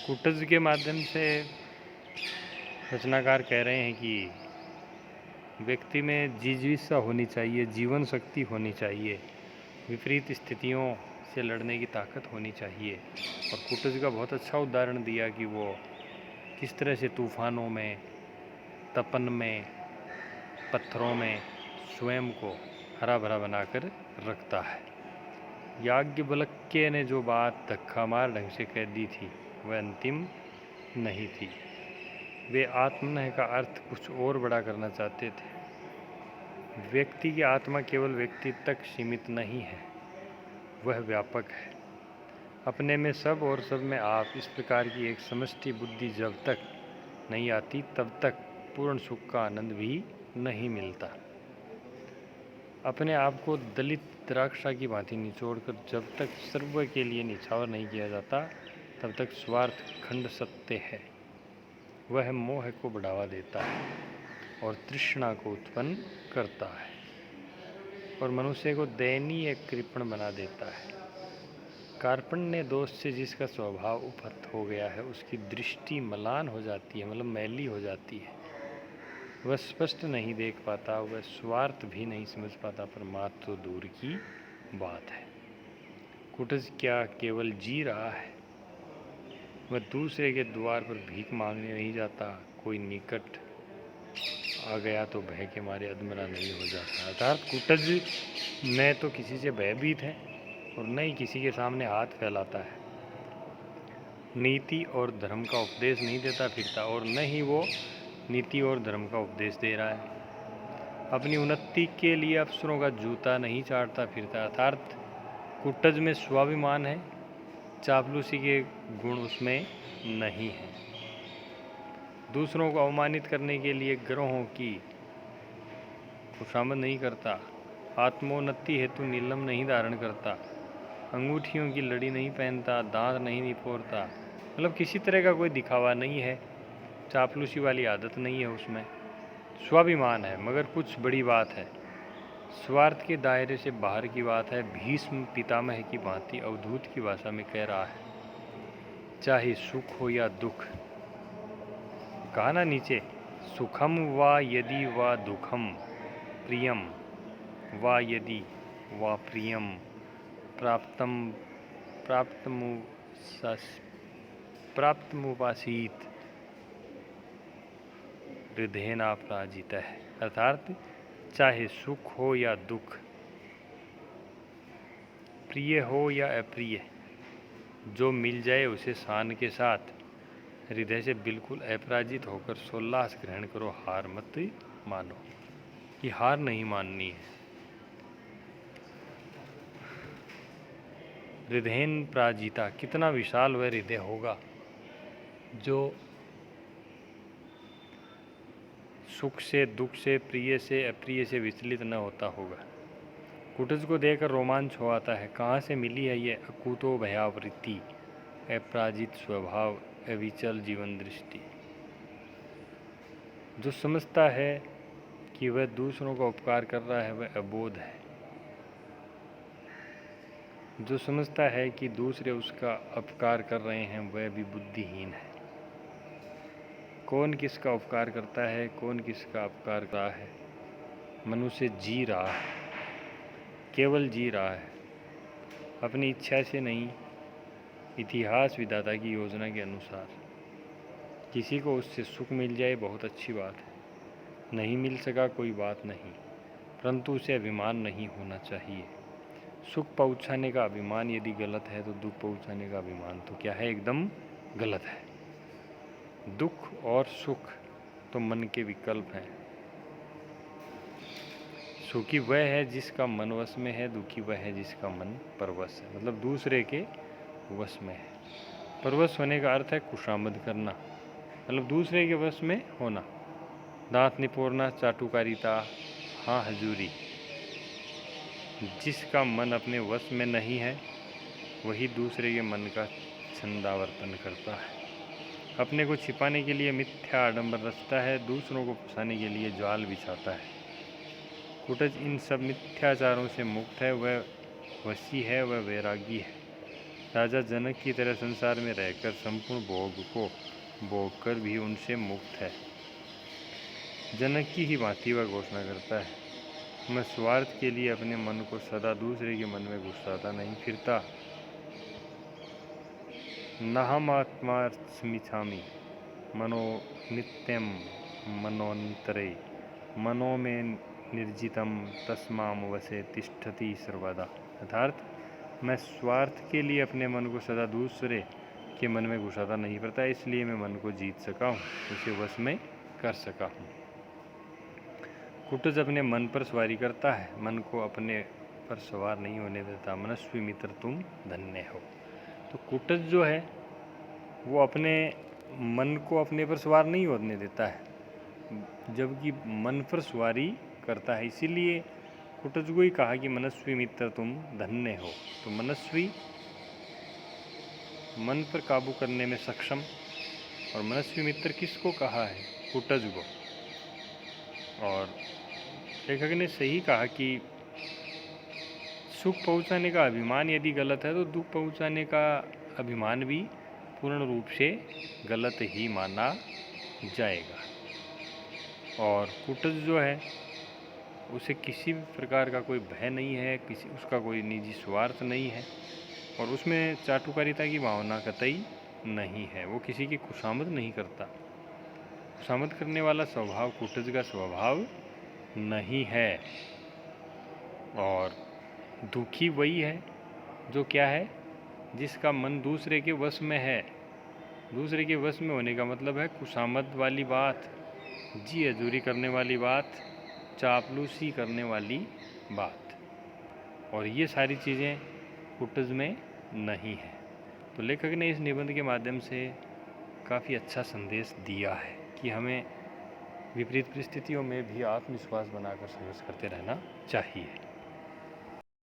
कूटज के माध्यम से रचनाकार कह रहे हैं कि व्यक्ति में जिज्ञासा होनी चाहिए, जीवन शक्ति होनी चाहिए, विपरीत स्थितियों से लड़ने की ताकत होनी चाहिए। और कूटज का बहुत अच्छा उदाहरण दिया कि वो किस तरह से तूफानों में, तपन में, पत्थरों में स्वयं को हरा भरा बनाकर रखता है। याज्ञवल्क्य ने जो बात धक्का मार ढंग से कह दी थी वह अंतिम नहीं थी। वे आत्मनः का अर्थ कुछ और बड़ा करना चाहते थे। व्यक्ति की आत्मा केवल व्यक्ति तक सीमित नहीं है, वह व्यापक है। अपने में सब और सब में आप, इस प्रकार की एक समष्टि बुद्धि जब तक नहीं आती तब तक पूर्ण सुख का आनंद भी नहीं मिलता। अपने आप को दलित द्राक्षा की भांति निचोड़कर जब तक सर्व के लिए निछावर नहीं किया जाता तब तक स्वार्थ खंड सत्य है। वह मोह को बढ़ावा देता है और तृष्णा को उत्पन्न करता है और मनुष्य को दयनीय कृपण बना देता है। कार्पण्य दोष से जिसका स्वभाव उपहत हो गया है उसकी दृष्टि मलान हो जाती है, मतलब मैली हो जाती है। वह स्पष्ट नहीं देख पाता, वह स्वार्थ भी नहीं समझ पाता, परमात्मा तो दूर की बात है। कूटज क्या केवल जी रहा है? वह दूसरे के द्वार पर भीख मांगने नहीं जाता। कोई निकट आ गया तो भय के मारे अधमरा नहीं हो जाता। अर्थात कूटज न तो किसी से भयभीत है और न ही किसी के सामने हाथ फैलाता है। नीति और धर्म का उपदेश नहीं देता फिरता और न ही वो नीति और धर्म का उपदेश दे रहा है। अपनी उन्नति के लिए अफसरों का जूता नहीं चाटता फिरता। अर्थात कूटज में स्वाभिमान है, चापलूसी के गुण उसमें नहीं है। दूसरों को अवमानित करने के लिए ग्रहों की खुशामद नहीं करता। आत्मोन्नति हेतु नीलम नहीं धारण करता। अंगूठियों की लड़ी नहीं पहनता, दांत नहीं निपोरता। मतलब किसी तरह का कोई दिखावा नहीं है, चापलूसी वाली आदत नहीं है उसमें। स्वाभिमान है मगर कुछ बड़ी बात है, स्वार्थ के दायरे से बाहर की बात है। भीष्म पितामह की भांति अवधूत की भाषा में कह रहा है, चाहे सुख हो या दुख। कहा ना नीचे, सुखम वा यदि वा दुखम, प्रियम वा यदि वा प्रियम, प्राप्तमुपासीत हृदयेनापराजित है। अर्थात चाहे सुख हो या दुख, प्रिय हो या अप्रिय, जो मिल जाए उसे शान के साथ हृदय से बिल्कुल अपराजित होकर सोल्लास ग्रहण करो। हार मत मानो, कि हार नहीं माननी है। हृदयेन पराजिता, कितना विशाल वह हृदय होगा जो सुख से, दुख से, प्रिय से, अप्रिय से विचलित न होता होगा। कूटज को देखकर रोमांच हो आता है। कहाँ से मिली है ये अकूतो भयावृत्ति, अपराजित स्वभाव, अविचल जीवन दृष्टि? जो समझता है कि वह दूसरों का उपकार कर रहा है वह अबोध है। जो समझता है कि दूसरे उसका अपकार कर रहे हैं वह भी बुद्धिहीन है। कौन किसका उपकार करता है, कौन किसका अपकार कर रहा है? मनुष्य जी रहा है, केवल जी रहा है, अपनी इच्छा से नहीं, इतिहास विधाता की योजना के अनुसार। किसी को उससे सुख मिल जाए बहुत अच्छी बात है, नहीं मिल सका कोई बात नहीं, परंतु उसे अभिमान नहीं होना चाहिए। सुख पहुँचाने का अभिमान यदि गलत है तो दुख पहुँचाने का अभिमान तो क्या है, एकदम गलत है। दुख और सुख तो मन के विकल्प हैं। सुखी वह है जिसका मन वश में है, दुखी वह है जिसका मन परवश है, मतलब दूसरे के वश में है। परवश होने का अर्थ है खुशामद करना, मतलब दूसरे के वश में होना। दांत निपोरना, चाटुकारिता, हाँ हजूरी। जिसका मन अपने वश में नहीं है वही दूसरे के मन का छंदावर्तन करता है। अपने को छिपाने के लिए मिथ्या आडंबर रचता है, दूसरों को फंसाने के लिए जाल बिछाता है। कूटज इन सब मिथ्याचारों से मुक्त है, वह वशी है, वह वैरागी है। राजा जनक की तरह संसार में रहकर संपूर्ण भोग को भोग कर भी उनसे मुक्त है। जनक की ही भांति वह घोषणा करता है, मैं स्वार्थ के लिए अपने मन को सदा दूसरे के मन में घुसाता नहीं फिरता। नाहमात्मास्मिच्छामि मनो नित्यं मनोन्तरे मनो में निर्जितम तस्माम वसे तिष्ठति सर्वदा। अर्थात मैं स्वार्थ के लिए अपने मन को सदा दूसरे के मन में घुसाता नहीं पड़ता, इसलिए मैं मन को जीत सका हूँ, उसे वश में कर सका हूँ। कुटज अपने मन पर सवारी करता है, मन को अपने पर सवार नहीं होने देता। मनस्वी मित्र तुम धन्य हो। तो कुटज जो है वो अपने मन को अपने पर सवार नहीं होने देता है, जबकि मन पर सवारी करता है। इसीलिए कुटज को ही कहा कि मनस्वी मित्र तुम धन्य हो। तो मनस्वी मन पर काबू करने में सक्षम, और मनस्वी मित्र किसको कहा है? कुटज को। और लेखक ने सही कहा कि सुख पहुंचाने का अभिमान यदि गलत है तो दुख पहुंचाने का अभिमान भी पूर्ण रूप से गलत ही माना जाएगा। और कुटज जो है उसे किसी भी प्रकार का कोई भय नहीं है, उसका कोई निजी स्वार्थ नहीं है, और उसमें चाटुकारिता की भावना कतई नहीं है। वो किसी की खुशामद नहीं करता। खुशामद करने वाला स्वभाव कुटज का स्वभाव नहीं है। और दुखी वही है जो क्या है, जिसका मन दूसरे के वश में है। दूसरे के वश में होने का मतलब है खुशामद वाली बात, जी हजूरी करने वाली बात, चापलूसी करने वाली बात, और ये सारी चीज़ें कुटज में नहीं है। तो लेखक ने इस निबंध के माध्यम से काफ़ी अच्छा संदेश दिया है कि हमें विपरीत परिस्थितियों में भी आत्मविश्वास बनाकर संघर्ष करते रहना चाहिए।